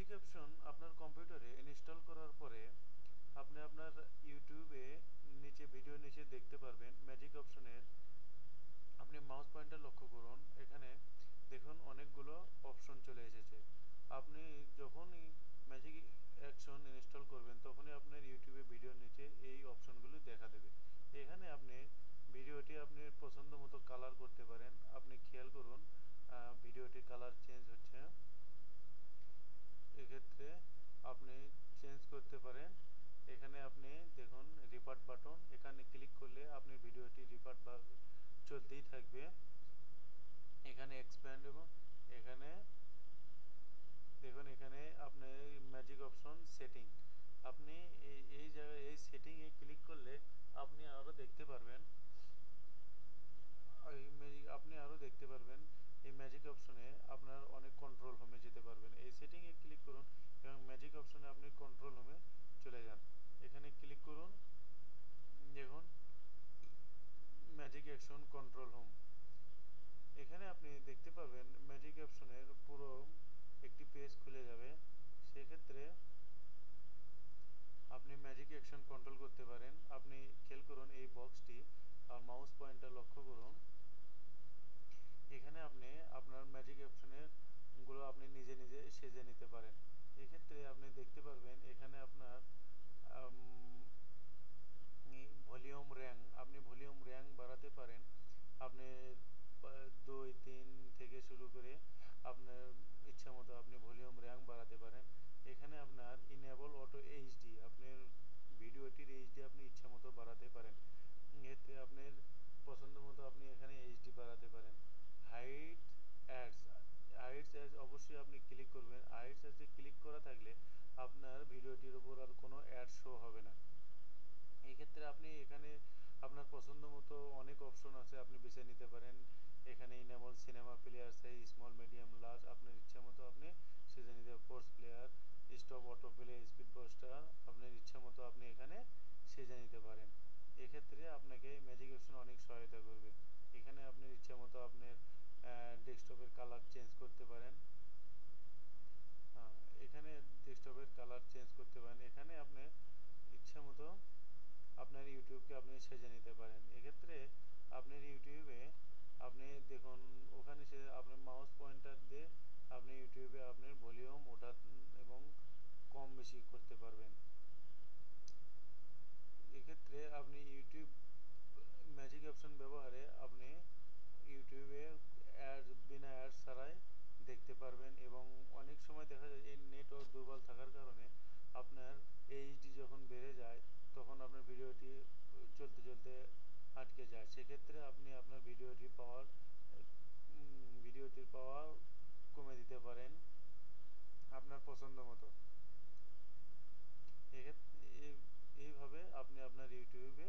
Magic option আপনার কম্পিউটারে install করার পরে আপনি আপনার ইউটিউবে নিচে ভিডিও নিচে দেখতে পারবেন ম্যাজিক অপশনের। আপনি মাউস পয়েন্টার লক্ষ্য করুন, এখানে দেখুন অনেকগুলো অপশন চলে এসেছে। আপনি যখনই ম্যাজিক অ্যাকশন ইনস্টল করবেন তখনই আপনার ইউটিউবে ভিডিওর নিচে এই অপশনগুলো দেখা দেবে। এখানে আপনি ভিডিওটি আপনি পছন্দ মতো কালার করতে পারেন। আপনি খেয়াল করুন ভিডিওটির কালার চেঞ্জ হচ্ছে, এক্ষেত্রে আপনি চেঞ্জ করতে পারেন। এখানে আপনি দেখুন রিপার্ট বাটন, এখানে ক্লিক করলে আপনার ভিডিওটি রিপার্ট বা চলতেই থাকবে। এখানে এক্সপ্যান্ড এবং এখানে দেখুন এখানে আপনার ম্যাজিক অপশন সেটিং, আপনি এই জায়গায় এই সেটিংয়ে ক্লিক করলে আপনি আরও দেখতে পারবেন আপনি আরও দেখতে পারবেন এই ম্যাজিক অপশনে আপনার অনেক কন্ট্রোল হোমে যেতে পারবেন। এই সেটিংয়ে ক্লিক করুন এবং ম্যাজিক অপশনে আপনি কন্ট্রোল হোমে চলে যান। এখানে ক্লিক করুন, দেখুন ম্যাজিক অ্যাকশন কন্ট্রোল হোম। এখানে আপনি দেখতে পারবেন ম্যাজিক অপশনের পুরো একটি পেজ খুলে যাবে। সেক্ষেত্রে আপনি ম্যাজিক অ্যাকশন কন্ট্রোল করতে পারেন। আপনি খেয়াল করুন এই বক্সটি আর মাউস পয়েন্টার লক্ষ্য করুন, এখানে আপনি আপনার ম্যাজিক অপশনের গুলো আপনি নিজে নিজে সেজে নিতে পারেন। এক্ষেত্রে আপনি দেখতে পারবেন এখানে আপনার ভলিউম র্যাঙ্ক, আপনি ভলিউম র্যাঙ্ক বাড়াতে পারেন। আপনি 2 3 থেকে শুরু করে আপনার ইচ্ছা মতো আপনি ভলিউম র্যাঙ্ক বাড়াতে পারেন। এখানে আপনার ইনেবল অটো এইচডি, আপনার ভিডিওটির এইচডি আপনি ইচ্ছা মতো বাড়াতে পারেন। এতে আপনার পছন্দ মতো আপনি এখানে এইচডি বাড়াতে পারেন। হাইট অ্যাডস, হাইটস অ্যাডস অবশ্যই আপনি ক্লিক করবেন। হাইটস অ্যাডসে ক্লিক করা থাকলে আপনার ভিডিওটির উপর আর কোনো অ্যাড শো হবে না। এই ক্ষেত্রে আপনি এখানে আপনার পছন্দ মতো অনেক অপশন আছে, আপনি বেছে নিতে পারেন। এখানে enable cinema player size small medium large, আপনার ইচ্ছা মতো আপনি সেজে নিতে, force player stop auto play speed buster, আপনার ইচ্ছা মতো আপনি এখানে সেজে নিতে পারেন। এক্ষেত্রে আপনাকে ম্যাজিক অপশন অনেক সহায়তা করবে। এখানে আপনার ইচ্ছা মতো আপনার ডেস্কটপের কালার চেঞ্জ করতে পারেন। হ্যাঁ, এখানে ডেস্কটপের কালার চেঞ্জ করতে পারেন। এখানে আপনি ইচ্ছা মতো আপনার ইউটিউবকে আপনি সেজে নিতে পারেন। এক্ষেত্রে আপনার ইউটিউবে আপনি দেখুন ওখানে সে আপনার মাউস পয়েন্টার দিয়ে আপনি ইউটিউবে আপনার ভলিউম ওঠা এবং কম বেশি করতে পারবেন। এক্ষেত্রে আপনি ইউটিউব ম্যাজিক অপশন ব্যবহারে আপনি ইউটিউবে অ্যাড বিনা অ্যাড ছাড়াই দেখতে পারবেন। এবং অনেক সময় দেখা যায় এই নেটওয়ার্ক দুর্বল থাকার কারণে আপনার এইচডি যখন বেড়ে যায় তখন আপনার ভিডিওটি চলতে চলতে আটকে যায়। সেক্ষেত্রে আপনি আপনার ভিডিওটির পাওয়ার কমে দিতে পারেন আপনার পছন্দ মতো। এইভাবে আপনি আপনার ইউটিউবে